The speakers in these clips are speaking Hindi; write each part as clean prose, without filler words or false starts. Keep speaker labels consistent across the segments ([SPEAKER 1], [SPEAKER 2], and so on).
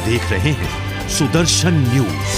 [SPEAKER 1] देख रहे हैं सुदर्शन न्यूज।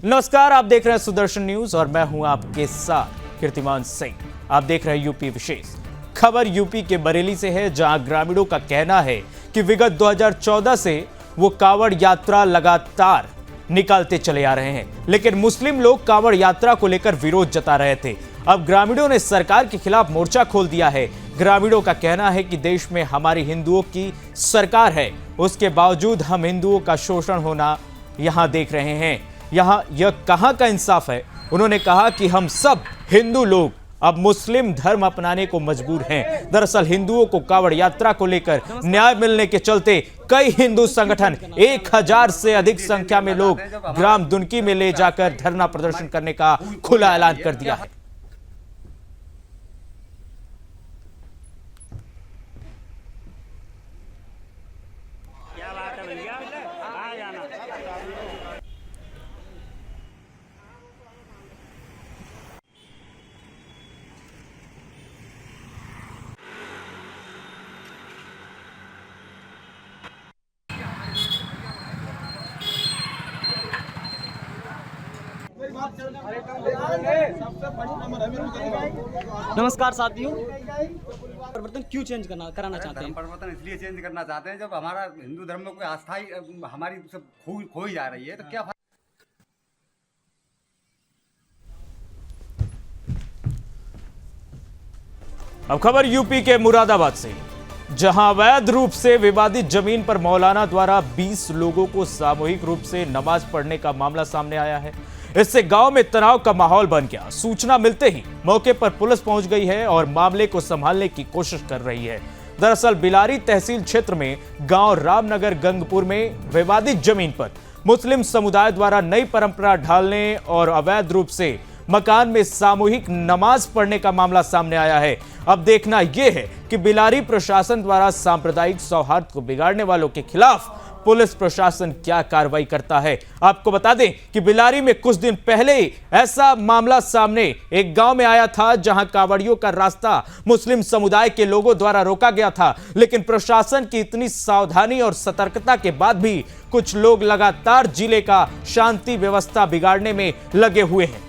[SPEAKER 2] नमस्कार, आप देख रहे हैं सुदर्शन न्यूज और मैं हूं आपके साथ कीर्तिमान सिंह। आप देख रहे हैं यूपी विशेष। खबर यूपी के बरेली से है, जहां ग्रामीणों का कहना है कि विगत 2014 से वो कांवड़ यात्रा लगातार निकालते चले आ रहे हैं, लेकिन मुस्लिम लोग कांवड़ यात्रा को लेकर विरोध जता रहे थे। अब ग्रामीणों ने सरकार के खिलाफ मोर्चा खोल दिया है। ग्रामीणों का कहना है कि देश में हमारी हिंदुओं की सरकार है, उसके बावजूद हम हिंदुओं का शोषण होना यहां देख रहे हैं। यहां यह कहां का इंसाफ है। उन्होंने कहा कि हम सब हिंदू लोग अब मुस्लिम धर्म अपनाने को मजबूर हैं। दरअसल हिंदुओं को कांवड़ यात्रा को लेकर न्याय मिलने के चलते कई हिंदू संगठन 1000 से अधिक संख्या में लोग ग्राम दुनकी में ले जाकर धरना प्रदर्शन करने का खुला ऐलान कर दिया है।
[SPEAKER 3] नमस्कार साथियों, परिवर्तन क्यों कराना चाहते हैं?
[SPEAKER 4] परिवर्तन इसलिए चेंज करना चाहते हैं जब हमारा हिंदू धर्म में कोई आस्था ही हमारी सब खोई जा रही है, तो क्या
[SPEAKER 2] अब खबर यूपी के मुरादाबाद से, जहां अवैध रूप से विवादित जमीन पर मौलाना द्वारा 20 लोगों को सामूहिक रूप से नमाज पढ़ने का मामला सामने आया है। इससे गांव में तनाव का माहौल बन गया। सूचना मिलते ही मौके पर पुलिस पहुंच गई है और मामले को संभालने की कोशिश कर रही है। दरअसल बिलारी तहसील क्षेत्र में गांव रामनगर गंगपुर में विवादित जमीन पर मुस्लिम समुदाय द्वारा नई परंपरा ढालने और अवैध रूप से मकान में सामूहिक नमाज पढ़ने का मामला सामने आया है। अब देखना यह है कि बिलारी प्रशासन द्वारा सांप्रदायिक सौहार्द को बिगाड़ने वालों के खिलाफ पुलिस प्रशासन क्या कार्रवाई करता है। आपको बता दें कि बिलारी में कुछ दिन पहले ही ऐसा मामला सामने एक गांव में आया था, जहां कांवड़ियों का रास्ता मुस्लिम समुदाय के लोगों द्वारा रोका गया था, लेकिन प्रशासन की इतनी सावधानी और सतर्कता के बाद भी कुछ लोग लगातार जिले का शांति व्यवस्था बिगाड़ने में लगे हुए हैं।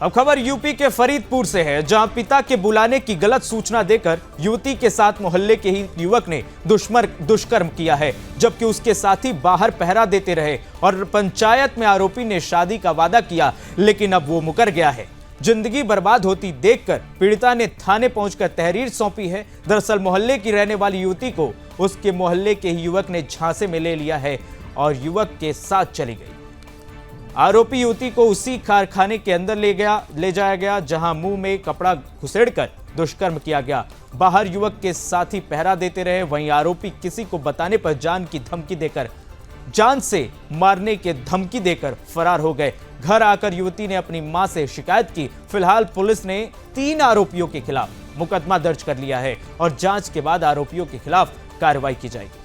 [SPEAKER 2] अब खबर यूपी के फरीदपुर से है, जहां पिता के बुलाने की गलत सूचना देकर युवती के साथ मोहल्ले के ही युवक ने दुष्कर्म किया है, जबकि उसके साथी बाहर पहरा देते रहे और पंचायत में आरोपी ने शादी का वादा किया, लेकिन अब वो मुकर गया है। जिंदगी बर्बाद होती देखकर पीड़िता ने थाने पहुंचकर तहरीर सौंपी है। दरअसल मोहल्ले की रहने वाली युवती को उसके मोहल्ले के ही युवक ने झांसे में ले लिया है और युवक के साथ चली गई। आरोपी युवती को उसी कारखाने के अंदर ले जाया गया, जहां मुंह में कपड़ा घुसेड़कर दुष्कर्म किया गया। बाहर युवक के साथी पहरा देते रहे। वहीं आरोपी किसी को बताने पर जान से मारने के धमकी देकर फरार हो गए। घर आकर युवती ने अपनी मां से शिकायत की। फिलहाल पुलिस ने 3 आरोपियों के खिलाफ मुकदमा दर्ज कर लिया है और जांच के बाद आरोपियों के खिलाफ कार्रवाई की जाएगी।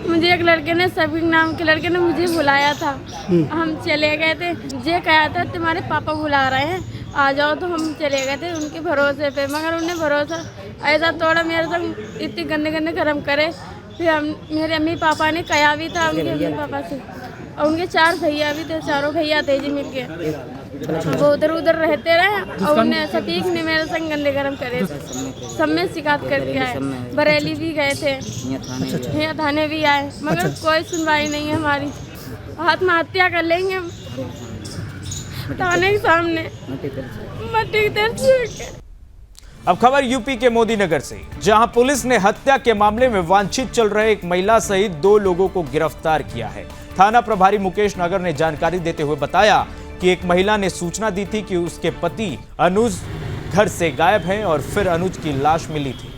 [SPEAKER 5] मुझे एक लड़के ने, सभी नाम के लड़के ने मुझे बुलाया था। हम चले गए थे। मुझे कहा था तुम्हारे पापा बुला रहे हैं, आ जाओ। तो हम चले गए थे उनके भरोसे पे, मगर उन्हें भरोसा ऐसा तोड़ा, मेरे संग इतने गंदे गंदे कर्म करे। फिर मेरे अम्मी पापा ने कहा भी था उनके अम्मी पापा से, और उनके 4 भैया भी थे, चारों भैया थे जी मिलके। वो उधर उधर रहते रहे और उन्हें सतीक ने मेरे संग गंदे कर्म करे। सब में शिकायत कर दिया है। बरेली भी गए थे, यहाँ थाने भी आए, मगर कोई सुनवाई नहीं है हमारी। आत्महत्या कर लेंगे हम थाने के सामने।
[SPEAKER 2] अब खबर यूपी के मोदीनगर से, जहां पुलिस ने हत्या के मामले में वांछित चल रहे एक महिला सहित 2 लोगों को गिरफ्तार किया है। थाना प्रभारी मुकेश नगर ने जानकारी देते हुए बताया कि एक महिला ने सूचना दी थी कि उसके पति अनुज घर से गायब हैं और फिर अनुज की लाश मिली थी।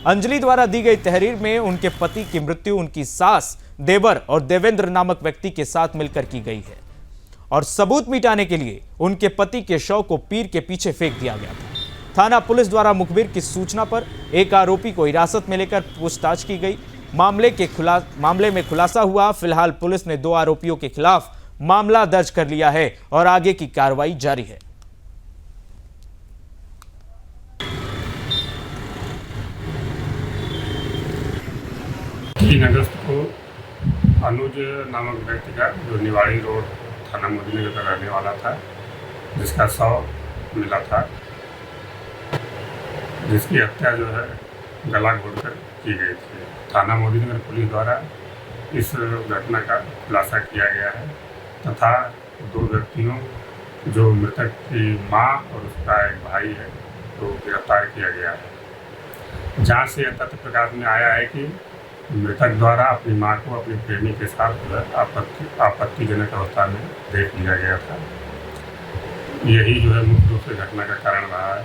[SPEAKER 2] अंजलि द्वारा दी गई तहरीर में उनके पति की मृत्यु उनकी सास, देवर और देवेंद्र नामक व्यक्ति के साथ मिलकर की गई है और सबूत मिटाने के लिए उनके पति के शव को पीर के पीछे फेंक दिया गया था। थाना पुलिस द्वारा मुखबिर की सूचना पर एक आरोपी को हिरासत में लेकर पूछताछ की गई। मामले में खुलासा हुआ। फिलहाल पुलिस ने 2 आरोपियों के खिलाफ मामला दर्ज कर लिया है और आगे की कार्रवाई जारी है।
[SPEAKER 6] 3 अगस्त को अनुज नामक व्यक्ति का, जो निवाड़ी रोड थाना मोदीनगर का रहने वाला था, जिसका शव मिला था, जिसकी हत्या जो है गला घोटकर की गई थी। थाना मोदीनगर पुलिस द्वारा इस घटना का खुलासा किया गया है तथा 2 व्यक्तियों, जो मृतक की मां और उसका एक भाई है, तो गिरफ्तार किया गया है। जांच से यह तथ्य प्रकाश में आया है कि मृतक द्वारा अपनी मां को अपने प्रेमी के साथ जो है आपत्तिजनक अवस्था में देख लिया गया था। यही जो है मुख्य रूप से घटना का कारण रहा है।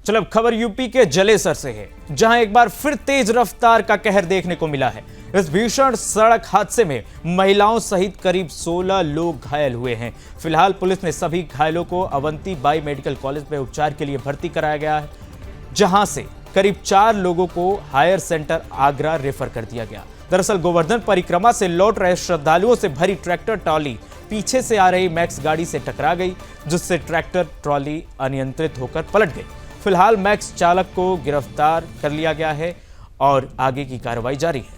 [SPEAKER 2] चलो अब खबर यूपी के जलेसर से है, जहां एक बार फिर तेज रफ्तार का कहर देखने को मिला है। इस भीषण सड़क हादसे में महिलाओं सहित करीब 16 लोग घायल हुए हैं। फिलहाल पुलिस ने सभी घायलों को अवंती बाई मेडिकल कॉलेज में उपचार के लिए भर्ती कराया गया है, जहां से करीब 4 लोगों को हायर सेंटर आगरा रेफर कर दिया गया। दरअसल गोवर्धन परिक्रमा से लौट रहे श्रद्धालुओं से भरी ट्रैक्टर ट्रॉली पीछे से आ रही मैक्स गाड़ी से टकरा गई, जिससे ट्रैक्टर ट्रॉली अनियंत्रित होकर पलट गई। फिलहाल मैक्स चालक को गिरफ्तार कर लिया गया है और आगे की कार्रवाई जारी है।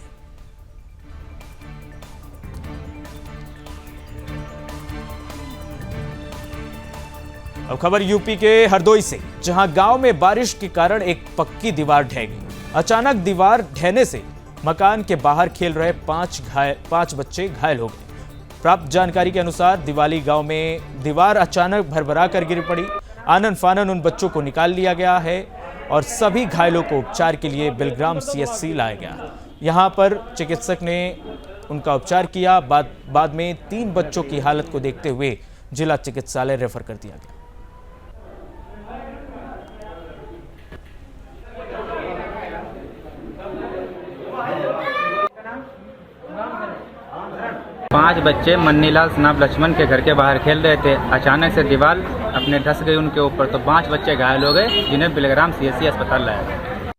[SPEAKER 2] अब खबर यूपी के हरदोई से, जहां गांव में बारिश के कारण एक पक्की दीवार ढह गई। अचानक दीवार ढहने से मकान के बाहर खेल रहे 5 बच्चे घायल हो गए। प्राप्त जानकारी के अनुसार दिवाली गांव में दीवार अचानक भरभरा कर गिर पड़ी। आनन फानन उन बच्चों को निकाल लिया गया है और सभी घायलों को उपचार के लिए बिलग्राम CHC लाया गया। यहां पर चिकित्सक ने उनका उपचार किया। बाद में 3 बच्चों की हालत को देखते हुए जिला चिकित्सालय रेफर कर दिया गया।
[SPEAKER 7] पांच बच्चे मन्नीलाल स्नाब लक्ष्मण के घर के बाहर खेल रहे थे। अचानक से दीवार अपने धस गई उनके ऊपर, तो 5 बच्चे घायल हो गए, जिन्हें बिलग्राम CHC अस्पताल लाया गया।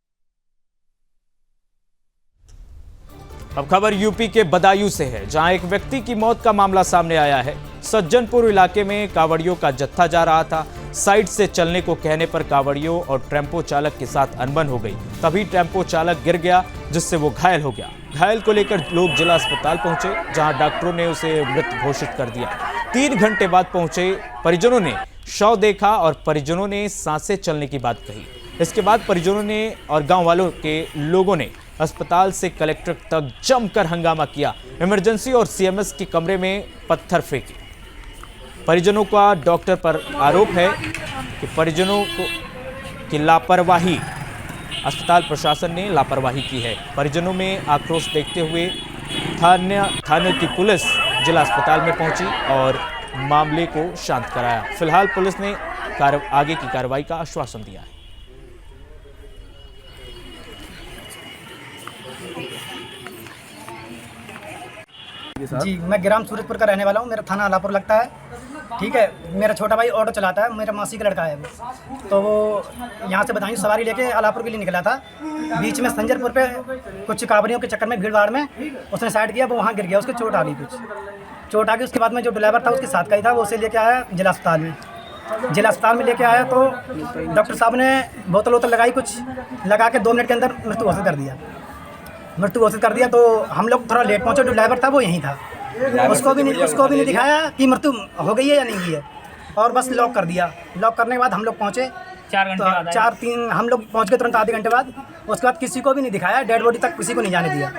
[SPEAKER 2] अब खबर यूपी के बदायूं से है, जहां एक व्यक्ति की मौत का मामला सामने आया है। सज्जनपुर इलाके में कावड़ियों का जत्था जा रहा था। साइड से चलने को कहने पर कावड़ियों और टेम्पो चालक के साथ अनबन हो गई। तभी टेम्पो चालक गिर गया, जिससे वो घायल हो गया। घायल को लेकर लोग जिला अस्पताल पहुंचे, जहां डॉक्टरों ने उसे मृत घोषित कर दिया। 3 घंटे बाद पहुंचे परिजनों ने शव देखा और परिजनों ने सांसें चलने की बात कही। इसके बाद परिजनों ने और गांव वालों के लोगों ने अस्पताल से कलेक्टर तक जमकर हंगामा किया। इमरजेंसी और CMS के कमरे में पत्थर फेंके। परिजनों का डॉक्टर पर आरोप है कि परिजनों की लापरवाही, अस्पताल प्रशासन ने लापरवाही की है। परिजनों में आक्रोश देखते हुए थाने की पुलिस जिला अस्पताल में पहुंची और मामले को शांत कराया। फिलहाल पुलिस ने आगे की कार्रवाई का आश्वासन दिया है।
[SPEAKER 8] जी, मैं ग्राम सूरजपुर का रहने वाला हूँ। मेरा थाना आलापुर लगता है, ठीक है। मेरा छोटा भाई ऑटो चलाता है, मेरा मासी का लड़का है वो। तो वो यहाँ से बदायूं सवारी लेके आलापुर के लिए निकला था। बीच में संजरपुर पे कुछ कावड़ियों के चक्कर में भीड़ भाड़ में उसने साइड किया, वो वहाँ गिर गया, उसके चोट आ गई। चोट आ गई। उसके बाद में जो ड्राइवर था उसके साथ का ही था, वो उसे लेके आया जिला अस्पताल में। जिला अस्पताल में लेके आया तो डॉक्टर साहब ने बोतल वोतल लगाई, कुछ लगा के 2 मिनट के अंदर मृत्यु घोषित कर दिया। तो हम लोग थोड़ा लेट पहुँचे। जो ड्राइवर था वो यहीं था, उसको भी नहीं दिखाया कि मृत्यु हो गई है या नहीं हुई है, और बस लॉक कर दिया। लॉक करने के बाद हम लोग पहुँचे 4 घंटे बाद, हम लोग पहुँच गए तुरंत आधे घंटे बाद। उसके बाद किसी को भी नहीं दिखाया, डेड बॉडी तक किसी को नहीं जाने दिया।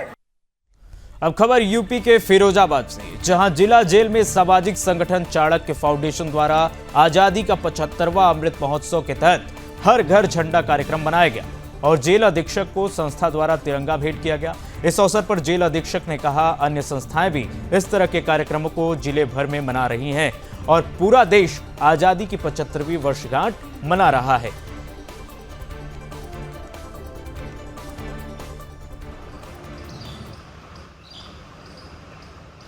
[SPEAKER 2] अब खबर यूपी के फिरोजाबाद से, जहां जिला जेल में सामाजिक संगठन चाणक्य फाउंडेशन द्वारा आजादी का 75वां अमृत महोत्सव के तहत हर घर झंडा कार्यक्रम मनाया गया और जेल अधीक्षक को संस्था द्वारा तिरंगा भेंट किया गया। इस अवसर पर जेल अधीक्षक ने कहा, अन्य संस्थाएं भी इस तरह के कार्यक्रमों को जिले भर में मना रही हैं और पूरा देश आजादी की 75वीं वर्षगांठ मना रहा है।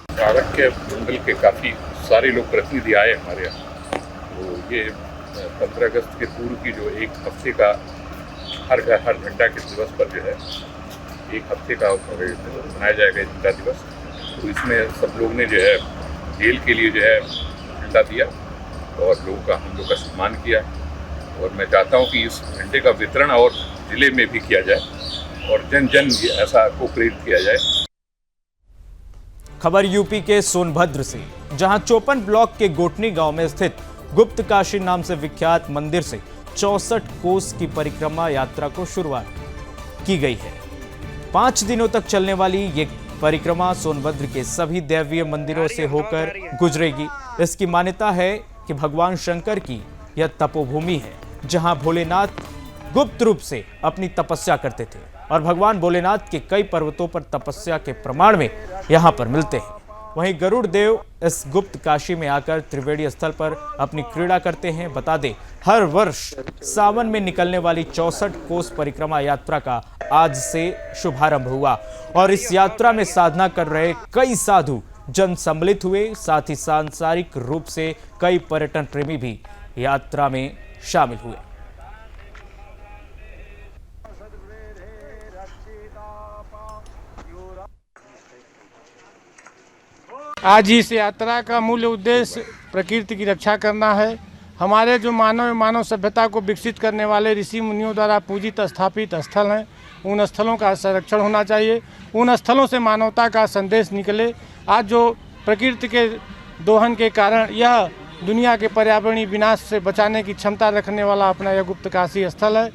[SPEAKER 9] भारत के मंडल के काफी सारे लोग प्रतिनिधि आए हमारे यहाँ। तो ये 15 अगस्त के पूर्व की जो एक हफ्ते का हर घंटा के दिवस पर जो है एक हफ्ते का मनाया जाएगा झंडा दिवस। तो इसमें सब लोग ने जो है जेल के लिए जो है झंडा दिया और हम लोग का सम्मान किया। और मैं चाहता हूँ कि इस झंडे का वितरण और जिले में भी किया जाए और जन जन ऐसा को प्रेरित किया जाए।
[SPEAKER 2] खबर यूपी के सोनभद्र से, जहां चौपन ब्लॉक के गोटनी गांव में स्थित गुप्त काशी नाम से विख्यात मंदिर से 64 कोस की परिक्रमा यात्रा को शुरुआत की गई है। 5 दिनों तक चलने वाली ये परिक्रमा सोनभद्र के सभी दैवीय मंदिरों से होकर गुजरेगी। इसकी मान्यता है कि भगवान शंकर की यह तपोभूमि है, जहां भोलेनाथ गुप्त रूप से अपनी तपस्या करते थे और भगवान भोलेनाथ के कई पर्वतों पर तपस्या के प्रमाण में यहां पर मिलते हैं। वहीं गरुड़ देव इस गुप्त काशी में आकर त्रिवेणी स्थल पर अपनी क्रीड़ा करते हैं। बता दें, हर वर्ष सावन में निकलने वाली 64 कोस परिक्रमा यात्रा का आज से शुभारंभ हुआ और इस यात्रा में साधना कर रहे कई साधु जन सम्मिलित हुए। साथ ही सांसारिक रूप से कई पर्यटन प्रेमी भी यात्रा में शामिल हुए।
[SPEAKER 10] आज इस यात्रा का मूल उद्देश्य प्रकृति की रक्षा करना है। हमारे जो मानव सभ्यता को विकसित करने वाले ऋषि मुनियों द्वारा पूजित स्थापित स्थल हैं, उन स्थलों का संरक्षण होना चाहिए। उन स्थलों से मानवता का संदेश निकले। आज जो प्रकृति के दोहन के कारण यह दुनिया के पर्यावरणीय विनाश से बचाने की क्षमता रखने वाला अपना यह गुप्त काशी स्थल है।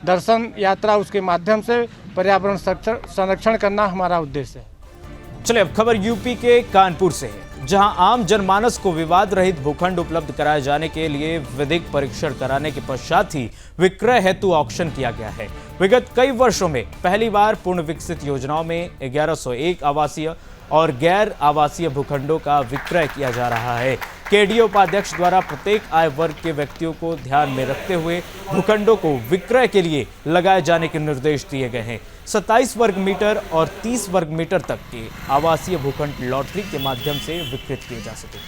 [SPEAKER 10] दर्शन यात्रा उसके माध्यम से पर्यावरण संरक्षण करना हमारा उद्देश्य है।
[SPEAKER 2] चलिए अब खबर यूपी के कानपुर से है, जहां आम जनमानस को विवाद रहित भूखंड उपलब्ध कराए जाने के लिए विधिक परीक्षण कराने के पश्चात ही विक्रय हेतु ऑक्शन किया गया है। विगत कई वर्षों में पहली बार पूर्ण विकसित योजनाओं में 1101 आवासीय और गैर आवासीय भूखंडों का विक्रय किया जा रहा है। केडीए उपाध्यक्ष द्वारा प्रत्येक आय वर्ग के व्यक्तियों को ध्यान में रखते हुए भूखंडों को विक्रय के लिए लगाए जाने के निर्देश दिए गए हैं। 27 वर्ग मीटर और 30 वर्ग मीटर तक के आवासीय भूखंड लॉटरी के माध्यम से विक्रय किए जा सके।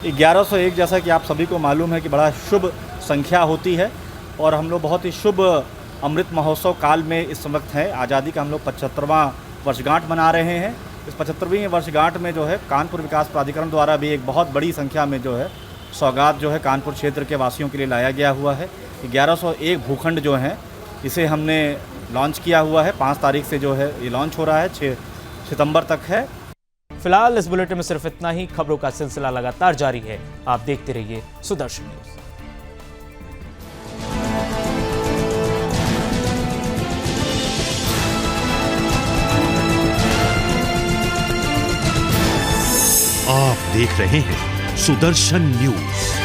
[SPEAKER 11] 1101 जैसा कि आप सभी को मालूम है कि बड़ा शुभ संख्या होती है और हम लोग बहुत ही शुभ अमृत महोत्सव काल में इस वक्त हैं। आज़ादी का हम लोग 75वां वर्षगांठ मना रहे हैं। इस 75वीं वर्षगांठ में जो है कानपुर विकास प्राधिकरण द्वारा भी एक बहुत बड़ी संख्या में जो है सौगात जो है कानपुर क्षेत्र के वासियों के लिए लाया गया हुआ है। 1101 भूखंड जो हैं इसे हमने लॉन्च किया हुआ है। 5 तारीख से जो है ये लॉन्च हो रहा है, 6 सितंबर तक है।
[SPEAKER 2] फिलहाल इस बुलेटिन में सिर्फ इतना ही। खबरों का सिलसिला लगातार जारी है, आप देखते रहिए सुदर्शन न्यूज।
[SPEAKER 1] आप देख रहे हैं सुदर्शन न्यूज।